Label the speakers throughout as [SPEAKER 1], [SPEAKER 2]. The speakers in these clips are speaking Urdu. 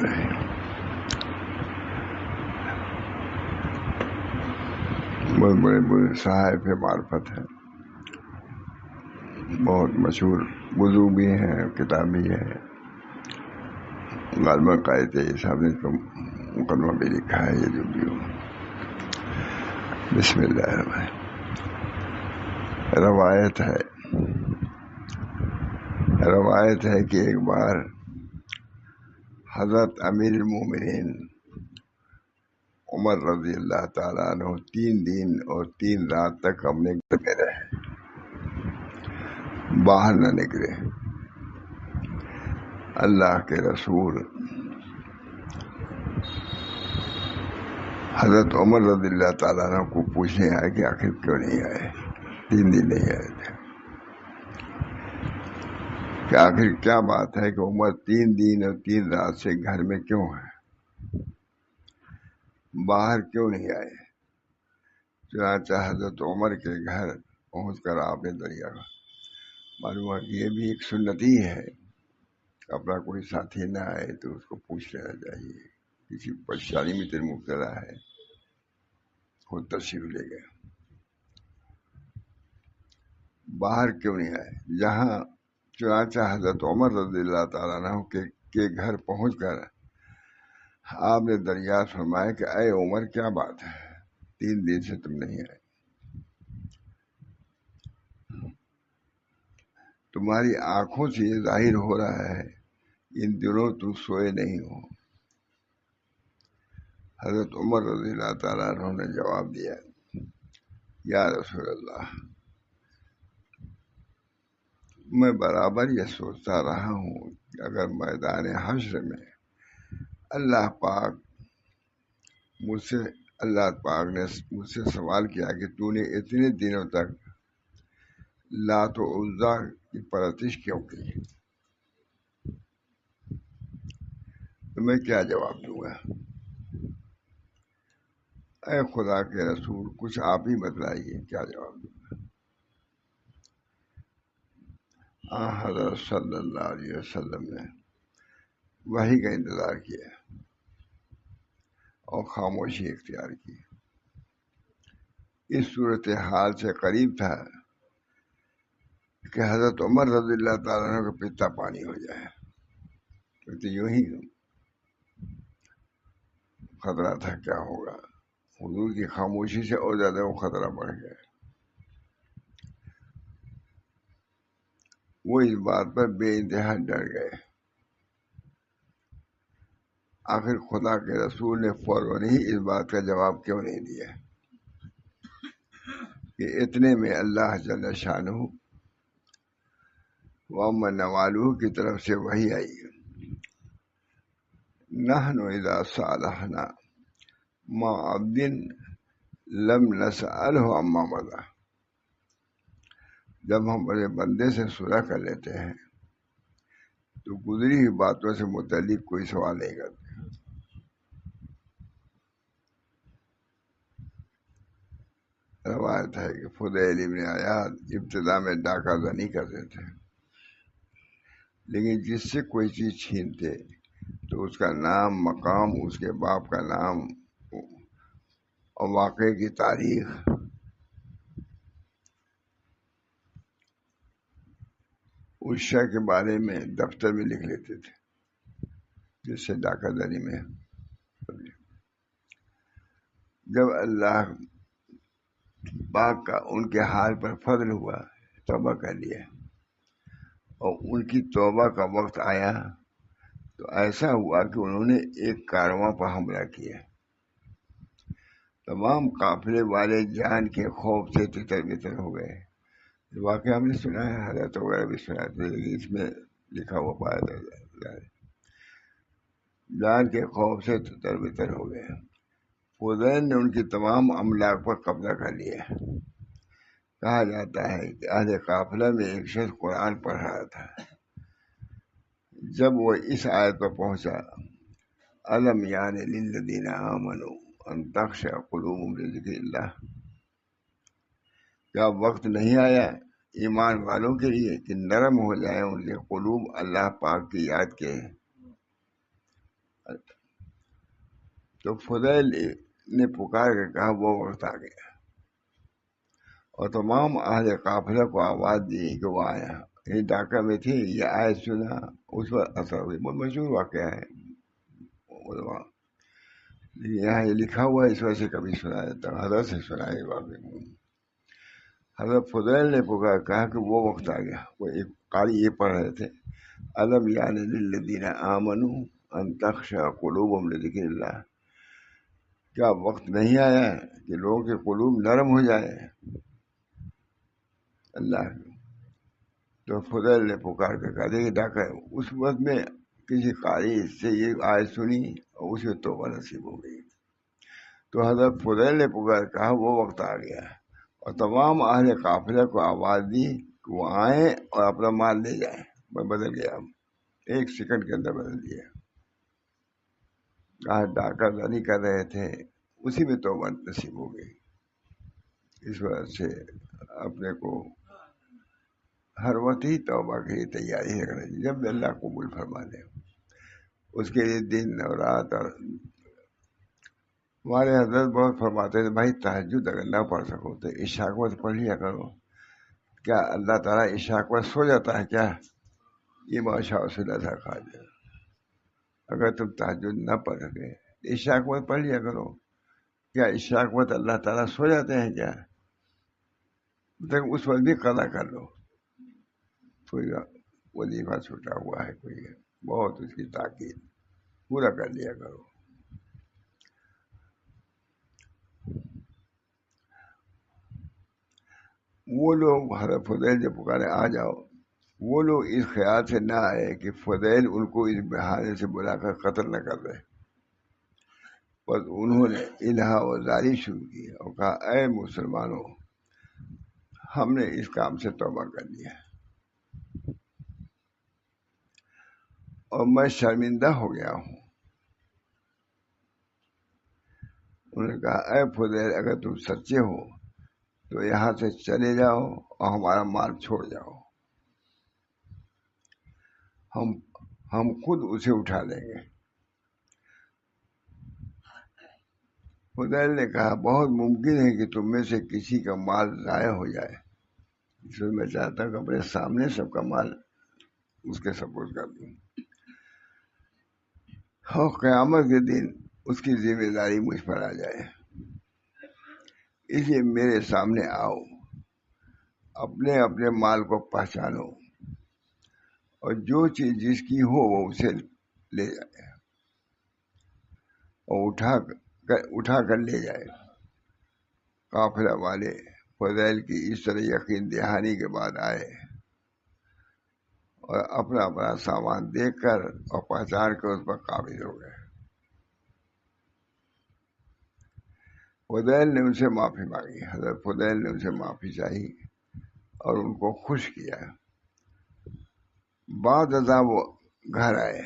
[SPEAKER 1] الرحیم۔ بہت بڑے بڑے صحائف معرفت ہیں، بہت مشہور وضو بھی ہیں، کتاب بھی ہے، غالباً قائد صاحب نے تو مقدمہ بھی لکھا ہے، یہ جو بھی ہو۔ بسم اللہ الرحمن الرحیم۔ روایت ہے کہ ایک بار حضرت امیر المومنین عمر رضی اللہ تعالیٰ عنہ 3 دن اور 3 رات تک اپنے گھر میں رہے، باہر نہ نکلے۔ اللہ کے رسول حضرت عمر رضی اللہ تعالیٰ عنہ کو پوچھنے آئے کہ آخر کیوں نہیں آئے، 3 دن نہیں آئے تھے، کہ آخر کیا بات ہے کہ عمر 3 دن اور 3 رات سے گھر میں کیوں ہے، باہر کیوں نہیں آئے۔ چنانچہ حضرت عمر کے گھر پہنچ کر آپ نے دریا معلوم ہوا کہ یہ بھی ایک سنتی ہے، اپنا کوئی ساتھی نہ آئے تو اس کو پوچھ لینا چاہیے، کسی پریشانی میں تیرے مبتلا ہے، خود تشریف لے گئے۔ باہر کیوں نہیں آئے؟ جہاں چنانچہ حضرت عمر رضی اللہ تعالیٰ عنہ کے گھر پہنچ کر آپ نے دریافت فرمایا کہ اے عمر، کیا بات ہے، 3 دن سے تم نہیں آئے، تمہاری آنکھوں سے یہ ظاہر ہو رہا ہے ان دنوں تم سوئے نہیں ہو۔ حضرت عمر رضی اللہ تعالیٰ عنہ نے جواب دیا، یا رسول اللہ، میں برابر یہ سوچتا رہا ہوں کہ اگر میدان حشر میں اللہ پاک نے مجھ سے سوال کیا کہ تو نے اتنے دنوں تک لات و عزا کی پرستش کیوں کی، تو میں کیا جواب دوں گا؟ اے خدا کے رسول، کچھ آپ ہی بتلائیے، کیا جواب دوں گا؟ حضرت صلی اللہ علیہ وسلم نے وحی کا انتظار کیا اور خاموشی اختیار کی۔ اس صورتحال سے قریب تھا کہ حضرت عمر رضی اللہ تعالیٰ عنہ کا پیتا پانی ہو جائے، تو یوں ہی خطرہ تھا کیا ہوگا۔ حضور کی خاموشی سے اور زیادہ وہ خطرہ بڑھ گیا۔ وہ اس بات پر بے انتہا ڈر گئے۔ آخر خدا کے رسول نے فوراً ہی اس بات کا جواب کیوں نہیں دیا کہ اتنے میں اللہ جل شانہ وَمَن نوالہ کی طرف سے وحی آئی، نحن اذا صالحنا مع عبد لم نسألہ عما مضى، جب ہم بڑے بندے سے صلح کر لیتے ہیں تو گزری ہوئی باتوں سے متعلق کوئی سوال نہیں کرتے۔ روایت ہے کہ فضیل بن عیاض ابتدا میں ڈاکہ زنی کرتے تھے، لیکن جس سے کوئی چیز چھینتے تو اس کا نام، مقام، اس کے باپ کا نام اور واقعے کی تاریخ اس شے کے بارے میں دفتر میں لکھ لیتے تھے، جس سے ڈاکہ زنی میں جب اللہ پاک کا ان کے حال پر فضل ہوا، توبہ کر لیا، اور ان کی توبہ کا وقت آیا تو ایسا ہوا کہ انہوں نے ایک کارواں پر حملہ کیا۔ تمام قافلے والے جان کے خوف سے تتر بتر ہو گئے۔ واقعہ ہم نے سنا ہے، حضرت وغیرہ بھی سنا تھا، لیکن اس میں لکھا ہوا پایا تھا، جان کے خوف سے تتر بتر ہو گئے۔ فضیل نے ان کی تمام املاک پر قبضہ کر لیا۔ کہا جاتا ہے کہ اہل قافلہ میں ایک شخص قرآن پڑھ رہا تھا، جب وہ اس آیت پر پہنچا، الم یعن للذین آمنوا ان تخشع قلوبهم لذکر اللہ، کیا وقت نہیں آیا ایمان والوں کے لیے کہ نرم ہو جائیں ان کے قلوب اللہ پاک کی یاد کے؟ تو فضیل نے پکار کے کہا وہ وقت آ گیا، اور تمام اہل قافلہ کو آواز دی کہ وہ آیا. یہ ڈھاکہ میں تھی، یہ آیت سنا، اس پر اثر ہوئی. بہت مشہور واقعہ ہے، یہاں یہ لکھا ہوا ہے، اس وجہ سے کبھی سنا جاتا ہے. حضرت سے سنا ہے واقعہ. حضرت فضیل نے پکار کہا کہ وہ وقت آ گیا. وہ ایک قاری یہ پڑھ رہے تھے، الم یعن للذین آمنوا ان تخشع قلوبهم لذکر اللہ. کیا وقت نہیں آیا ہے کہ لوگوں کے قلوب نرم ہو جائے اللہ. تو فضیل نے پکار کے کہا دیکھیے ڈاکہ اس وقت میں کسی قاری سے یہ آیت سنی اور اسے توبہ نصیب ہو گئی. تو حضرت فضیل نے پکار کہا وہ وقت آ گیا، اور تمام اہل قافلہ کو آواز دی کہ وہ آئیں اور اپنا مال لے جائیں. میں بدل گیا، ایک سیکنڈ کے اندر بدل دیا. کہا ڈاکہ زنی کر رہے تھے، اسی میں توبہ نصیب ہو گئی. اس وجہ سے اپنے کو ہر وقت ہی توبہ کی تیاری رکھنا چاہیے. جب اللہ قبول فرما لے اس کے لیے دن اور رات. اور ہمارے حضرت بہت فرماتے تھے بھائی تہجد اگر نہ پڑھ سکو تو عشاء کو پڑھ لیا کرو. کیا اللہ تعالیٰ عشاء کو سو جاتا ہے کیا؟ یہ بادشاہ وصول تھا خواجہ. اگر تم تہجد نہ پڑھ سکے عشاء کو پڑھ لیا کرو. کیا عشاء کو اللہ تعالیٰ سو جاتے ہیں کیا؟ اس وقت بھی قضا کر لو. کوئی وظیفہ چھوٹا ہوا ہے کوئی بہت اس کی تاکید پورا کر لیا کرو. وہ لوگ حضرت فضیل جب پکارے آ جاؤ، وہ لوگ اس خیال سے نہ آئے کہ فضیل ان کو اس بہانے سے بلا کر قتل نہ کر دے. بس انہوں نے الہا و زاری شروع کی اور کہا اے مسلمانوں، ہم نے اس کام سے توبہ کر لیا اور میں شرمندہ ہو گیا ہوں. انہوں نے کہا اے فضیل اگر تم سچے ہو تو یہاں سے چلے جاؤ اور ہمارا مال چھوڑ جاؤ، ہم خود اسے اٹھا لیں گے. فضیل نے کہا بہت ممکن ہے کہ تم میں سے کسی کا مال ضائع ہو جائے، اس لیے میں چاہتا ہوں کہ اپنے سامنے سب کا مال اس کے سپورٹ کر دوں، اور قیامت کے دن اس کی ذمہ داری مجھ پر آ جائے. اس لیے میرے سامنے آؤ، اپنے اپنے مال کو پہچانو، اور جو چیز جس کی ہو وہ اسے لے جائے اور اٹھا کر لے جائے. قافلہ والے فضیل کی اس طرح یقین دہانی کے بعد آئے اور اپنا اپنا سامان دیکھ کر اور پہچان کر اس پر قابض ہو گئے. فضیل نے ان سے معافی مانگی. حضرت فضیل نے ان سے معافی چاہی اور ان کو خوش کیا. بعد ازاں وہ گھر آئے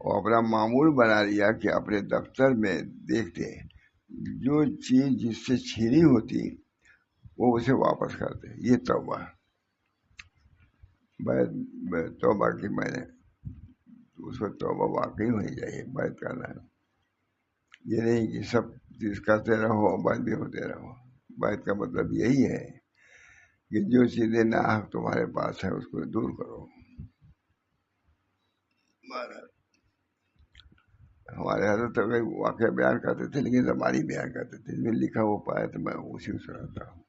[SPEAKER 1] اور اپنا معمول بنا لیا کہ اپنے دفتر میں دیکھتے جو چیز جس سے چھینی ہوتی وہ اسے واپس کرتے. یہ توبہ توبہ کی میں نے اس وقت توبہ واقعی ہونی چاہیے. بیعت کرنا ہے، یہ نہیں کہ سب چیز کرتے رہو اور بیعت بھی ہوتے رہو. بیعت کا مطلب یہی ہے کہ جو چیزیں ناحق تمہارے پاس ہیں اس کو دور کرو. ہمارے حضرت واقعہ بیان کرتے تھے لیکن زبانی بیان کرتے تھے، میں لکھا ہوا پایا تو میں اسی کو سناتا ہوں.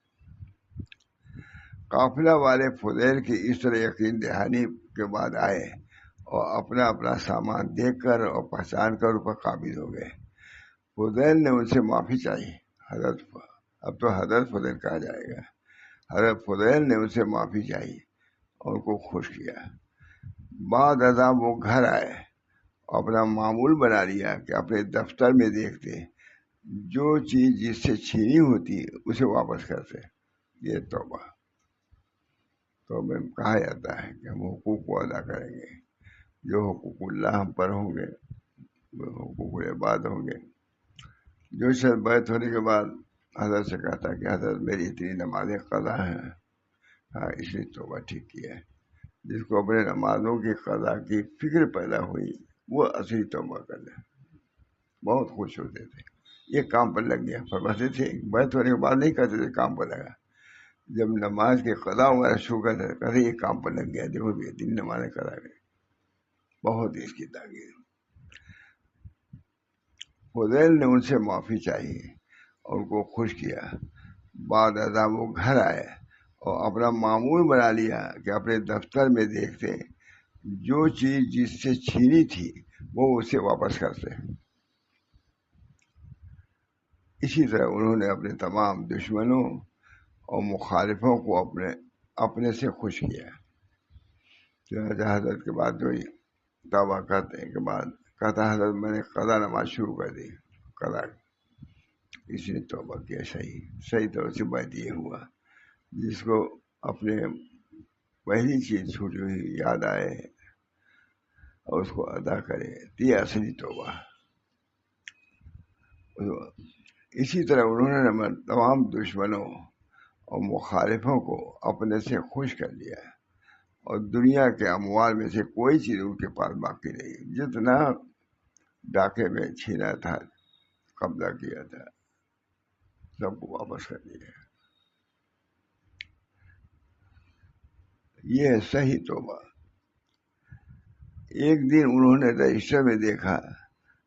[SPEAKER 1] قافلہ والے فضیل کی اس طرح یقین دہانی کے بعد آئے اور اپنا اپنا سامان دیکھ کر اور پہچان کر اوپر قابض ہو گئے. فضیل نے ان سے معافی چاہی. اب تو حضرت فضیل کہا جائے گا. حضرت فضیل نے ان سے معافی چاہی اور ان کو خوش کیا. بعد ازاں وہ گھر آئے اور اپنا معمول بنا لیا کہ اپنے دفتر میں دیکھتے جو چیز جس سے چھینی ہوتی اسے واپس کرتے. یہ توبہ میں کہا جاتا ہے کہ ہم حقوق کو ادا کریں گے. جو حقوق اللہ ہم پر ہوں گے وہ حقوق العباد ہوں گے. جو شخص بیعت ہونے کے بعد حضرت سے کہتا ہے کہ حضرت میری اتنی نمازیں قضا ہیں، ہاں اس نے توبہ ٹھیک کی ہے. جس کو اپنے نمازوں کی قضا کی فکر پیدا ہوئی وہ اصلی توبہ کر لے. بہت خوش ہوتے تھے. یہ کام پر لگ گیا. فرماتے تھے بیت ہونے کے بعد نہیں کہتے تھے کام پر لگا. جب نماز کے قضا وغیرہ شروع کرتے کہتے یہ کام پر لگ گیا. دیکھو بھی 3 نمازیں کرا گئے. بہت اس کی تاکید. فضیل نے ان سے معافی چاہی اور ان کو خوش کیا. بعد ازاں وہ گھر آئے اور اپنا معمول بنا لیا کہ اپنے دفتر میں دیکھتے جو چیز جس سے چھینی تھی وہ اسے واپس کرتے. اسی طرح انہوں نے اپنے تمام دشمنوں اور مخالفوں کو اپنے سے خوش کیا. حضرت کے بعد جو دعویٰ کرتے ہیں کے بعد کہتا حضرت میں نے قضا نماز شروع کر دی. قضا اس نے توبہ کیا. صحیح طور سے بات یہ ہوا جس کو اپنے پہلی چیز چھوٹی ہوئی یاد آئے اور اس کو ادا کرے یہ اصلی توبہ. اسی طرح انہوں نے تمام دشمنوں اور مخالفوں کو اپنے سے خوش کر لیا اور دنیا کے اموال میں سے کوئی چیز ان کے پاس باقی نہیں. جتنا ڈاکے میں چھینا تھا قبضہ کیا تھا سب کو واپس کر دیا. یہ ہے صحیح توبہ. ایک دن انہوں نے رجسٹر میں دیکھا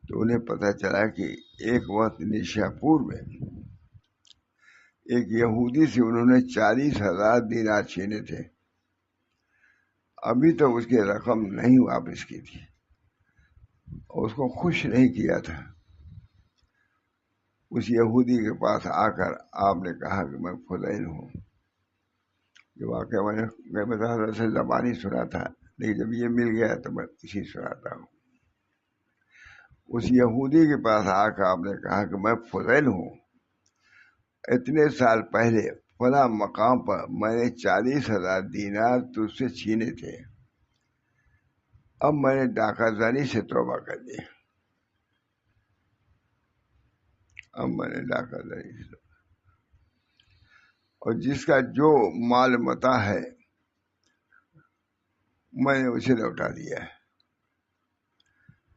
[SPEAKER 1] تو انہیں پتہ چلا کہ ایک وقت نیشاپور میں ایک یہودی سے انہوں نے 40,000 دینار چھینے تھے. ابھی تک اس کی رقم نہیں واپس کی تھی اور اس کو خوش نہیں کیا تھا. اس یہودی کے پاس آ کر آپ نے کہا کہ میں فضیل ہوں. یہ واقعہ میں نے زبانی سنا تھا لیکن جب یہ مل گیا تو میں اسی سناتا ہوں. اس یہودی کے پاس آ کر آپ نے کہا کہ میں فضیل ہوں. اتنے سال پہلے فلاں مقام پر میں نے 40,000 دینار تجھ سے چھینے تھے. اب میں نے ڈاکہ زنی سے توبہ کر دی. اور جس کا جو مال متاع ہے میں نے اسے لوٹا دیا ہے.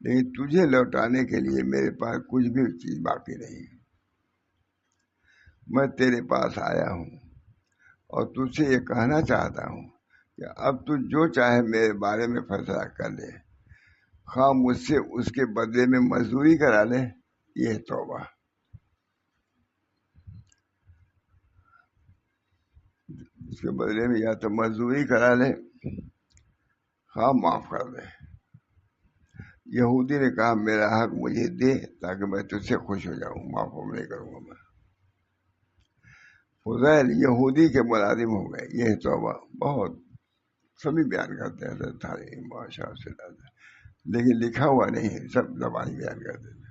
[SPEAKER 1] لیکن تجھے لوٹانے کے لیے میرے پاس کچھ بھی چیز باقی نہیں. میں تیرے پاس آیا ہوں اور تجھ سے یہ کہنا چاہتا ہوں کہ اب تو جو چاہے میرے بارے میں فیصلہ کر لے. خواہ مجھ سے اس کے بدلے میں مزدوری کرا لے. یہ توبہ. اس کے بدلے میں یا تو مزدوری کرا لے خواہ معاف کر دے. یہودی نے کہا میرا حق مجھے دے تاکہ میں تجھ سے خوش ہو جاؤں. معاف نہیں کروں گا میں. فضیل یہودی کے ملازم ہو گئے. یہ توبہ بہت سبھی بیان کرتے ہیں تاریخ معاشرہ سے لیکن لکھا ہوا نہیں. سب زبانی بیان کرتے تھے.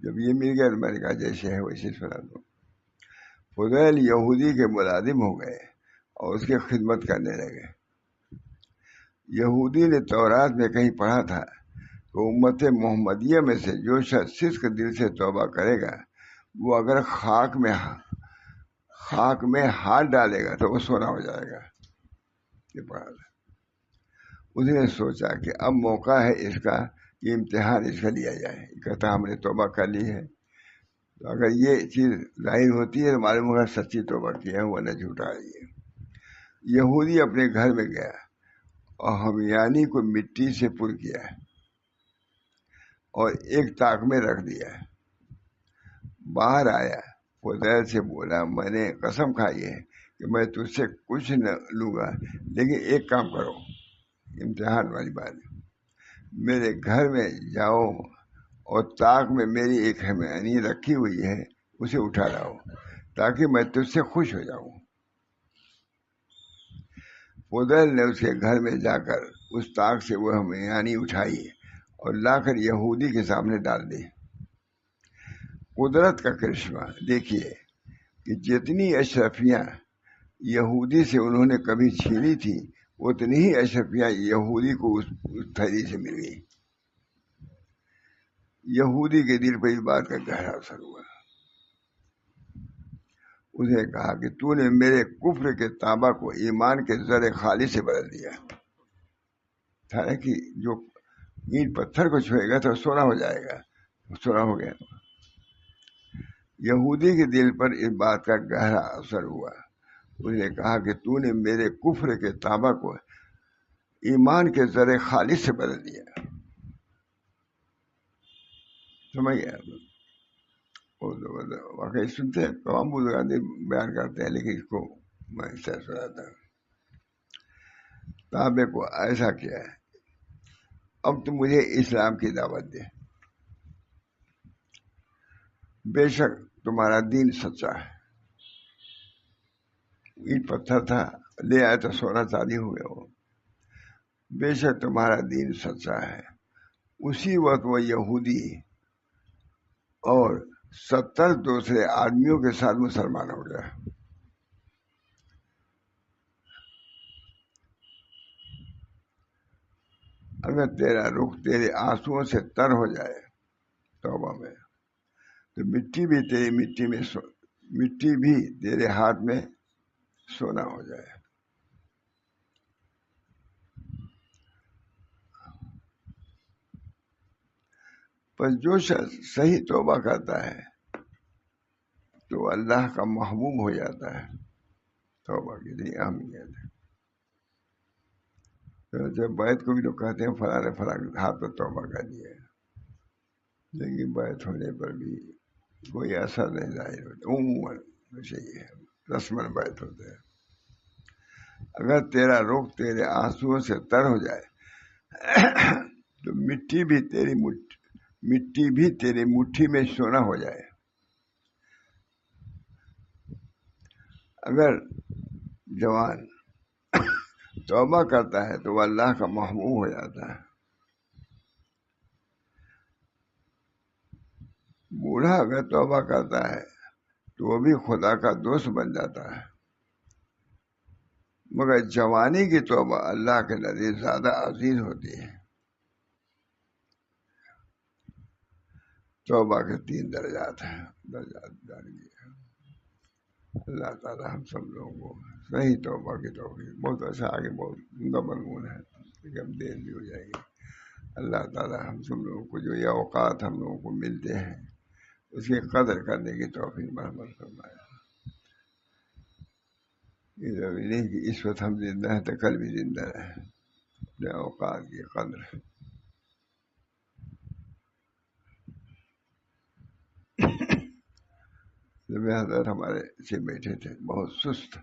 [SPEAKER 1] جب یہ مل گیا تو میں نے کہا جیسے ہے ویسے سنا دو. فضیل یہودی کے ملازم ہو گئے اور اس کی خدمت کرنے لگے. یہودی نے تورات میں کہیں پڑھا تھا کہ امت محمدیہ میں سے جو شخص صدق دل سے توبہ کرے گا وہ اگر خاک میں ہاتھ ڈالے گا تو وہ سونا ہو جائے گا. یہ پڑھا تھا. اس نے سوچا کہ اب موقع ہے اس کا کہ امتحان اس کا لیا جائے. کہتا ہم نے توبہ کر لی ہے تو اگر یہ چیز ظاہر ہوتی ہے تو معلوم ہوگا سچی توبہ کی ہے ورنہ جھوٹا ہے. یہودی اپنے گھر میں گیا اور ہمیانی کو مٹی سے پر کیا اور ایک طاق میں رکھ دیا. باہر آیا فضیل سے بولا میں نے قسم کھائی ہے کہ میں تجھ سے کچھ نہ لوں گا لیکن ایک کام کرو. امتحان والی بات. میرے گھر میں جاؤ اور طاق میں میری ایک ہمیانی رکھی ہوئی ہے اسے اٹھا لاؤ تاکہ میں تجھ سے خوش ہو جاؤں. فضیل نے اس کے گھر میں جا کر اس طاق سے وہ ہمیانی اٹھائی اور لا کر یہودی کے سامنے ڈال دی. قدرت کا کرشمہ دیکھیے کہ جتنی اشرفیاں یہودی سے انہوں نے کبھی چھینی تھی اتنی ہی اشرفیاں یہودی کو اس تھیلی سے مل گئی. یہودی کے دل پر اس بات کا گہرا اثر ہوا. اس نے کہا کہ تو نے میرے کفر کے تابہ کو ایمان کے زر خالی سے بدل دیا. تھا کہ جو اینٹ پتھر کو چھوئے گا تو سونا ہو جائے گا، سونا ہو گیا۔ یہودی کے دل پر اس بات کا گہرا اثر ہوا، اس نے کہا کہ تو نے میرے کفر کے تابع کو ایمان کے ذرے خالص سے بدل دیا۔ سمجھ گیا؟ واقعی سنتے ہیں تمام بزرگان بیان کرتے ہیں، لیکن اس کو میں اس طرح سناتا ہوں۔ تابع کو ایسا کیا ہے، اب تو مجھے اسلام کی دعوت دے، بے شک تمہارا دین سچا ہے۔ اینٹ پتھر تھا، لے آئے تو سونا چاندی ہو گیا وہ۔ بے شک تمہارا دین سچا ہے۔ اسی وقت وہ یہودی اور 70 دوسرے آدمیوں کے ساتھ مسلمان ہو گیا۔ اگر تیرا رخ تیرے آنسوؤں سے تر ہو جائے توبہ میں، تو مٹی بھی تیرے ہاتھ میں سونا ہو جائے۔ پر جو شخص صحیح توبہ کرتا ہے تو اللہ کا محبوب ہو جاتا ہے۔ توبہ کی اتنی اہمیت ہے۔ جب بیعت کو بھی لوگ کہتے ہیں فلاں نے فلاں ہاتھ پر توبہ کر دیا، لیکن بیعت ہونے پر بھی کوئی اثر نہیں ظاہر ہوتا، عموماً یہ ہے، رسماً بیعت ہوتے ہیں۔ اگر تیرا رخ تیرے آنسوؤں سے تر ہو جائے تو مٹی بھی تیری مٹھی میں سونا ہو جائے۔ اگر جوان توبہ کرتا ہے تو وہ اللہ کا محبوب ہو جاتا ہے۔ بوڑھا اگر توبہ کرتا ہے تو وہ بھی خدا کا دوست بن جاتا ہے، مگر جوانی کی توبہ اللہ کے نزدیک زیادہ عزیز ہوتی ہے۔ توبہ کے 3 درجات ہیں، اللہ تعالیٰ ہم سب لوگوں کو صحیح توبہ کی توفیق، بہت اچھا آگے بہت عمدہ مضمون ہے، لیکن اب دیر بھی ہو جائے گی۔ اللہ تعالیٰ ہم سب لوگوں کو جو یہ اوقات ہم لوگوں کو ملتے ہیں اس کی قدر کرنے کی توفیق مرحمت فرمائے۔ یہ ضروری نہیں کہ اس وقت ہم زندہ ہیں تو کل بھی زندہ رہیں، اپنے اوقات کی قدر۔ جب حضرت ہمارے سے بیٹھے تھے بہت سست،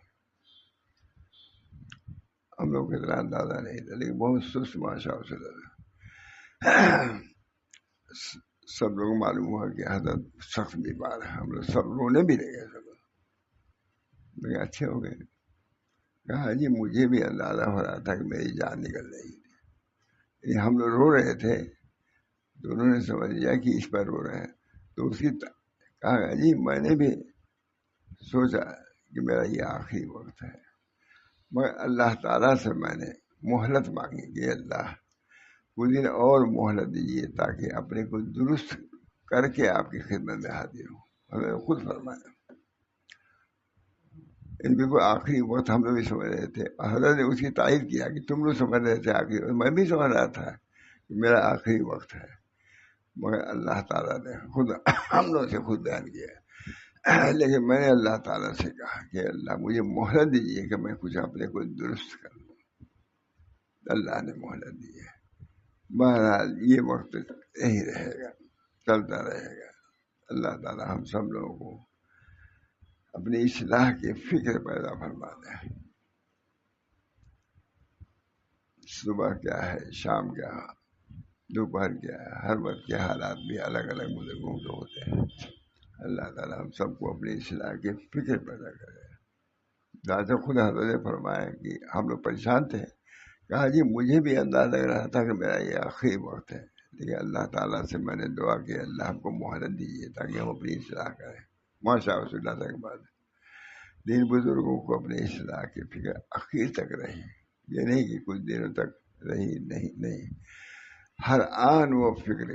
[SPEAKER 1] ہم لوگ اتنا اندازہ نہیں تھا لیکن بہت سست ماشاء اللہ۔ سب لوگ معلوم ہوا کہ حضرت سخت بیمار ہے، ہم لوگ سب رونے بھی لگے، سب لیکن اچھے ہو گئے۔ کہا جی مجھے بھی اندازہ ہو رہا تھا کہ میری جان نکل رہی تھی، ہم لوگ رو رہے تھے تو انہوں نے سمجھ لیا کہ اس پر رو رہے ہیں، تو اس کی کہا جی میں نے بھی سوچا کہ میرا یہ آخری وقت ہے، مگر اللہ تعالیٰ سے میں نے مہلت مانگی کہ اللہ کچھ دن اور مہلت دیجیے تاکہ اپنے کو درست کر کے آپ کی خدمت میں حاضر ہوں۔ ہمیں خود فرمایا، ان بالکل آخری وقت ہم لوگ بھی سمجھ رہے تھے، حضرت نے اس کی تعریف کیا کہ تم لوگ سمجھ رہے تھے آخری وقت، میں بھی سمجھ رہا تھا کہ میرا آخری وقت ہے، مگر اللہ تعالیٰ نے خود ہم لوگ سے خود بیان کیا۔ لیکن میں نے اللہ تعالیٰ سے کہا کہ اللہ مجھے مہلت دیجیے کہ میں کچھ اپنے کو درست کر لوں۔ اللہ نے مہلت دی ہے۔ بہرحال یہ وقت یہی رہے گا، چلتا رہے گا۔ اللہ تعالیٰ ہم سب لوگوں کو اپنی اصلاح کی فکر پیدا فرما دے۔ صبح کیا ہے، شام کیا ہے، دوپہر کیا ہے، ہر وقت کے حالات بھی الگ الگ بزرگوں کے ہوتے ہیں۔ اللہ تعالیٰ ہم سب کو اپنی اصلاح کی فکر پیدا کرے۔ جیسے خود حضرت نے فرمایا کہ ہم لوگ پریشان تھے، کہا جی مجھے بھی اندازہ لگ رہا تھا کہ میرا یہ آخری وقت ہے، لیکن اللہ تعالیٰ سے میں نے دعا کی اللہ ہم کو مہلت دیجیے تاکہ ہم اپنی اصلاح کریں۔ ماشاء اللہ تک بعد دین بزرگوں کو اپنی اصلاح کی فکر آخر تک رہی، یہ نہیں کہ کچھ دنوں تک رہی، نہیں، ہر آن وہ فکر۔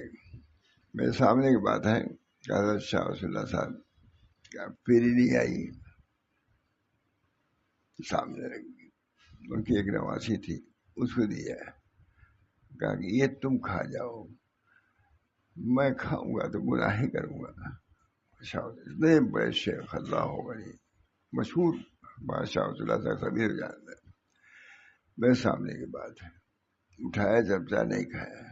[SPEAKER 1] میرے سامنے کی بات ہے کہ حضرت شاہ رسول اللہ صاحب کا پیری نہیں آئی، سامنے رکھی، ان کی ایک نواسی تھی، اس کو دیا ہے، کہا کہ یہ تم کھا جاؤ، میں کھاؤں گا تو گناہ ہی کروں گا۔ اتنے بڑے شیخ اللہ ہو گئے، مشہور بادشاہ اللہ سے سبھی ہو جاتا ہے، میرے سامنے کی بات ہے، اٹھایا چمچہ نہیں کھایا،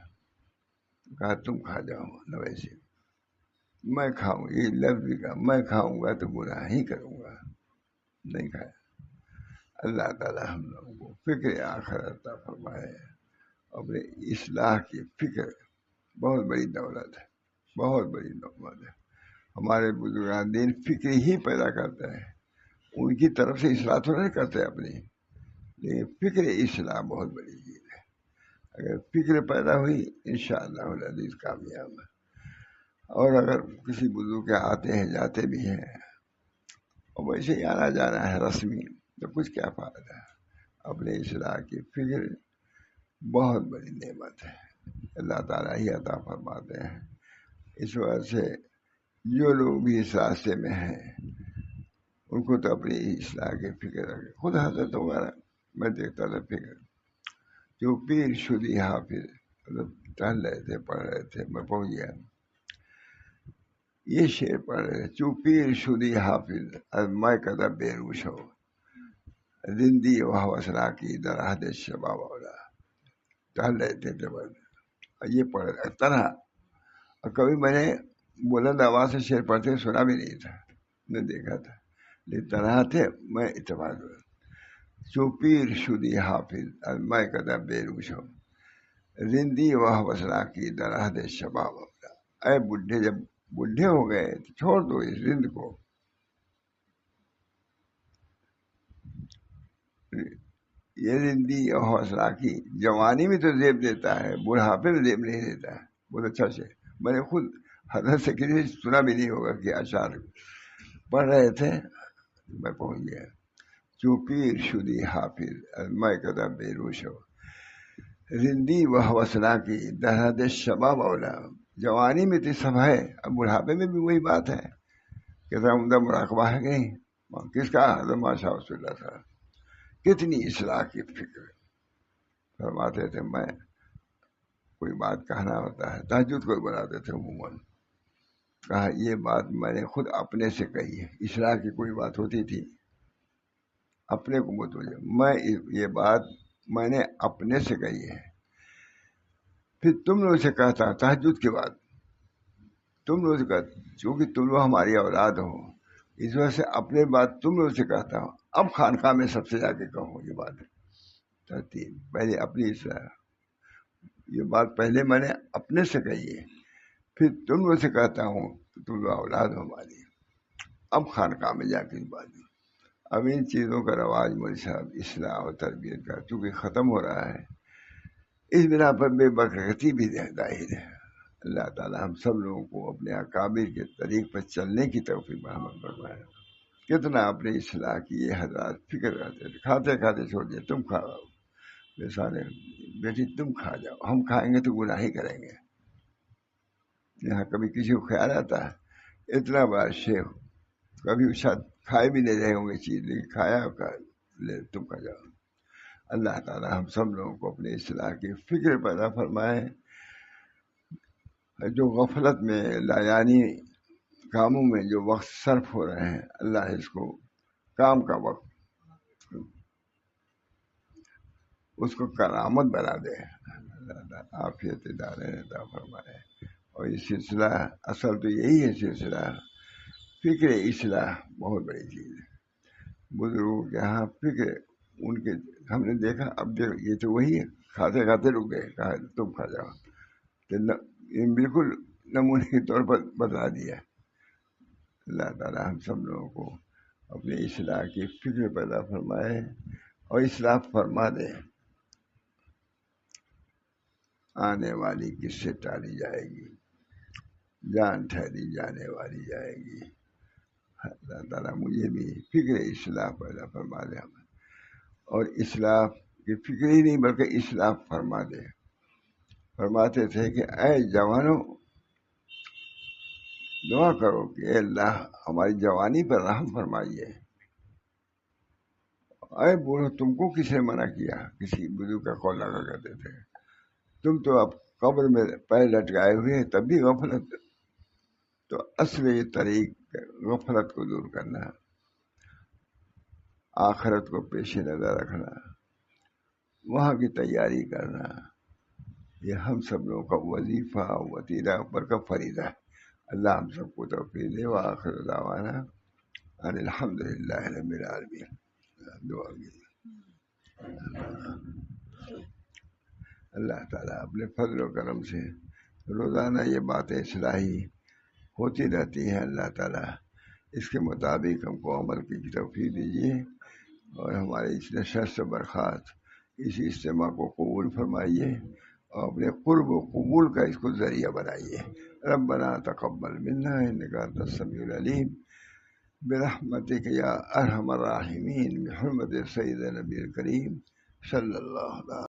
[SPEAKER 1] کہا تم کھا جاؤ نویسی، میں کھاؤں، یہ لفظ بھی کہا میں کھاؤں گا تو گناہ ہی کروں گا، نہیں کھایا۔ اللہ تعالیٰ ہم لوگوں کو فکر آخرت عطا فرمائے، اپنے اصلاح کی فکر بہت بڑی دولت ہے، بہت بڑی دولت ہے۔ ہمارے بزرگان دین فکر ہی پیدا کرتے ہیں، ان کی طرف سے اصلاح تھوڑا نہیں کرتے اپنی، لیکن فکر اصلاح بہت بڑی چیز ہے۔ اگر فکر پیدا ہوئی انشاءاللہ العزیز کامیاب ہے۔ اور اگر کسی بزرگ کے آتے ہیں جاتے بھی ہیں اور ویسے ہی آنا جانا ہے رسمی، تو کچھ کیا فائدہ ہے؟ اپنے اصلاح کی فکر بہت بڑی نعمت ہے، اللہ تعالیٰ ہی عطا فرماتے ہیں۔ اس وجہ سے جو لوگ بھی اس راستے میں ہیں ان کو تو اپنی اصلاح کی فکر رکھے۔ خود حضرت وغیرہ میں دیکھتا تھا فکر، جو پیر شدی حافظ مطلب ٹہل رہے تھے، پڑھ رہے تھے، میں پہنچ گیا، یہ شعر پڑھ رہے تھے، چو پیر شدی حافظ از میں کدب بے روش ہو، زندی و وسنا کی در حد شباب اولا، ٹہل رہے تھے یہ پڑھ رہے طرح، اور کبھی میں نے بلند آواز سے شعر پڑھتے سنا بھی نہیں تھا، میں دیکھا تھا، لیکن طرح تھے، میں اتفاق ہوا، چو پیر شدی حافظ از میں کدب بے روش ہو، زندی و وسنا کی در حد شباب اولا، اے بڈھے جب بڈھے ہو گئے تو چھوڑ دو اس زند کو، یہ زندگی اور حوصلہ کی جوانی میں تو زیب دیتا ہے، بڑھاپے میں زیب نہیں دیتا ہے۔ بہت اچھا سے میں نے خود حضرت سے کسی سنا بھی نہیں ہوگا کہ اشعار پڑھ رہے تھے، میں پہنچ گیا، چو پیر شدی حافظ از میں قدم بے روش ہو، زندگی و حوصلہ کی درحد شباب اولا، جوانی میں تو سب ہے، اب بڑھاپے میں بھی وہی بات ہے، کتنا عمدہ مراقبہ ہے کہ کس کا؟ حضرت ماشاء رسول اللہ صاحب کتنی اصلاح کی فکر فرماتے تھے۔ میں کوئی بات کہنا ہوتا ہے، تہجد کو بناتے تھے عموماً، کہا یہ بات میں نے خود اپنے سے کہی ہے، اصلاح کی کوئی بات ہوتی تھی اپنے کو متوجہ، میں یہ بات میں نے اپنے سے کہی ہے، پھر تم لوگ سے کہتا ہوں تہجد کے بعد، تم لوگ سے کہتا، چونکہ تم لوگ ہماری اولاد ہو اس وجہ سے اپنے بات تم لوگ سے کہتا ہوں، اب خانقاہ میں سب سے جا کے کہوں یہ بات ترتیب، پہلے اپنی اصلاح، یہ بات پہلے میں نے اپنے سے کہی ہے، پھر تم لوگ سے کہتا ہوں کہ تم لوگ اولاد ہو ہماری، اب خانقاہ میں جا کے بات، اب ان چیزوں کا رواج مول صاحب اصلاح اور تربیت کا چونکہ ختم ہو رہا ہے، اس بنا پر بے برکتی بھی ظاہر ہے۔ اللہ تعالیٰ ہم سب لوگوں کو اپنے اکابر کے طریق پر چلنے کی توفیق عطا فرمائے۔ کتنا اپنے اصلاح کی یہ حضرات فکر کرتے تھے، کھاتے کھاتے چھوڑ دیا، تم کھاؤ سارے بیٹی تم کھا جاؤ، ہم کھائیں گے تو گناہ ہی کریں گے۔ یہاں کبھی کسی کو خیال آتا ہے اتنا بڑا شیخ کبھی شاید کھائے بھی نہیں رہے ہوں گے چیز، لیکن کھایا لے تم کھا جاؤ۔ اللہ تعالیٰ ہم سب لوگوں کو اپنے اصلاح کی فکر پیدا فرمائے، جو غفلت میں لایانی کاموں میں جو وقت صرف ہو رہے ہیں، اللہ اس کو کام کا وقت اس کو کرامت بنا دے، اللہ عافیت دارین عطا فرمائے۔ اور یہ سلسلہ اصل تو یہی ہے، سلسلہ فکر اصلاح بہت بڑی چیز ہے۔ بزرگوں کے یہاں فکر ان کے ہم نے دیکھا، اب دیکھ یہ تو وہی ہے، کھاتے کھاتے رک گئے، کہا تم کھا جاؤ، تو بالکل نمونے کے طور پر بتا دیا۔ اللہ تعالیٰ ہم سب لوگوں کو اپنے اصلاح کی فکر پیدا فرمائے اور اصلاح فرما دے۔ آنے والی کس سے ٹالی جائے گی، جان ٹھہری جانے والی جائے گی۔ اللہ تعالیٰ مجھے بھی فکر اصلاح پیدا فرما دے، اور اصلاح کی فکر ہی نہیں بلکہ اصلاح فرما دے۔ فرماتے تھے کہ اے جوانوں دعا کرو کہ اے اللہ ہماری جوانی پر رحم فرمائیے۔ اے بوڑھو تم کو کس نے منع کیا؟ کسی بزرگ کا قول لگا کرتے تھے، تم تو اب قبر میں پیر لٹکائے ہوئے تب بھی غفلت. تو اصل یہ طریق غفلت کو دور کرنا، آخرت کو پیش نظر رکھنا، وہاں کی تیاری کرنا، یہ ہم سب لوگوں کا وظیفہ وتیرہ پر کا فریضہ ہے. اللہ ہم سب کو توفیق دے. وآخر دعوانا ان الحمد للہ رب العالمین. دعا کی اللہ تعالیٰ اپنے فضل و کرم سے روزانہ یہ باتیں اصلاحی ہوتی رہتی ہیں. اللہ تعالیٰ اس کے مطابق ہم کو عمل کی توفیق دیجیے، اور ہمارے اس نشست سے برخاست اس اجتماع کو قبول فرمائیے، اور اپنے قرب و قبول کا اس کو ذریعہ بنائیے. ربنا تقبل منا انک انت السمیع العلیم برحمتک یا ارحم الراحمین بحرمت سید نبی کریم صلی اللہ علیہ